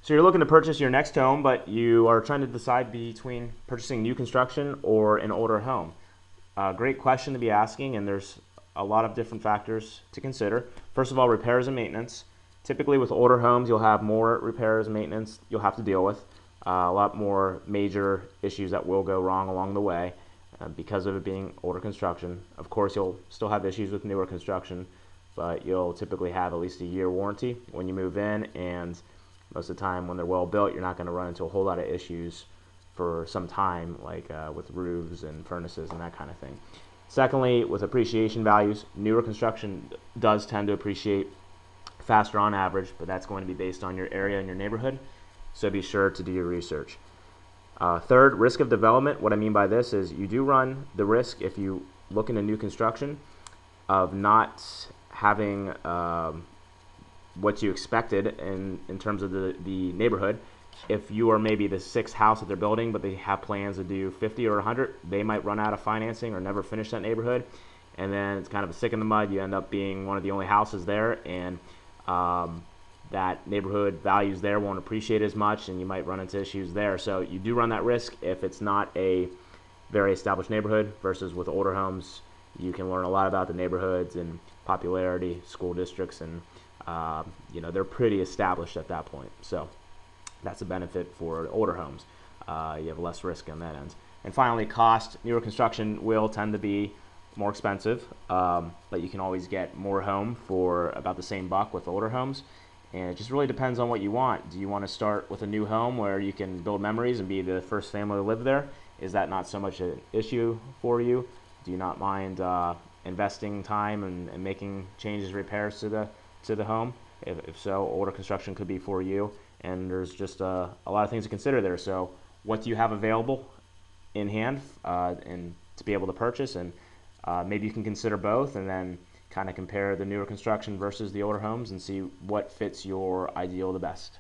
So you're looking to purchase your next home, but you are trying to decide between purchasing new construction or an older home. Great question to be asking, and there's a lot of different factors to consider. First of all, repairs and maintenance. Typically with older homes, you'll have more repairs and maintenance you'll have to deal with. A lot more major issues that will go wrong along the way because of it being older construction. Of course, you'll still have issues with newer construction, but you'll typically have at least a year warranty when you move in, and most of the time when they're well built, you're not going to run into a whole lot of issues for some time, like with roofs and furnaces and that kind of thing. Secondly, with appreciation values, newer construction does tend to appreciate faster on average, but that's going to be based on your area and your neighborhood, so be sure to do your research. Third, risk of development. What I mean by this is you do run the risk, if you look into new construction, of not having what you expected in terms of the neighborhood. If you are maybe the sixth house that they're building, but they have plans to do 50 or 100, they might run out of financing or never finish that neighborhood, and then it's kind of a stick in the mud. You end up being one of the only houses there, and that neighborhood values there won't appreciate as much, and you might run into issues there. So you do run that risk if it's not a very established neighborhood, versus with older homes, you can learn a lot about the neighborhoods and popularity, school districts, and they're pretty established at that point. So that's a benefit for older homes. You have less risk on that end. And finally, cost. Newer construction will tend to be more expensive, but you can always get more home for about the same buck with older homes. And it just really depends on what you want. Do you want to start with a new home where you can build memories and be the first family to live there? Is that not so much an issue for you? Do you not mind investing time and making changes, repairs to the home? If so, older construction could be for you. And there's just a lot of things to consider there. So what do you have available in hand and to be able to purchase? And maybe you can consider both, and then kind of compare the newer construction versus the older homes and see what fits your ideal the best.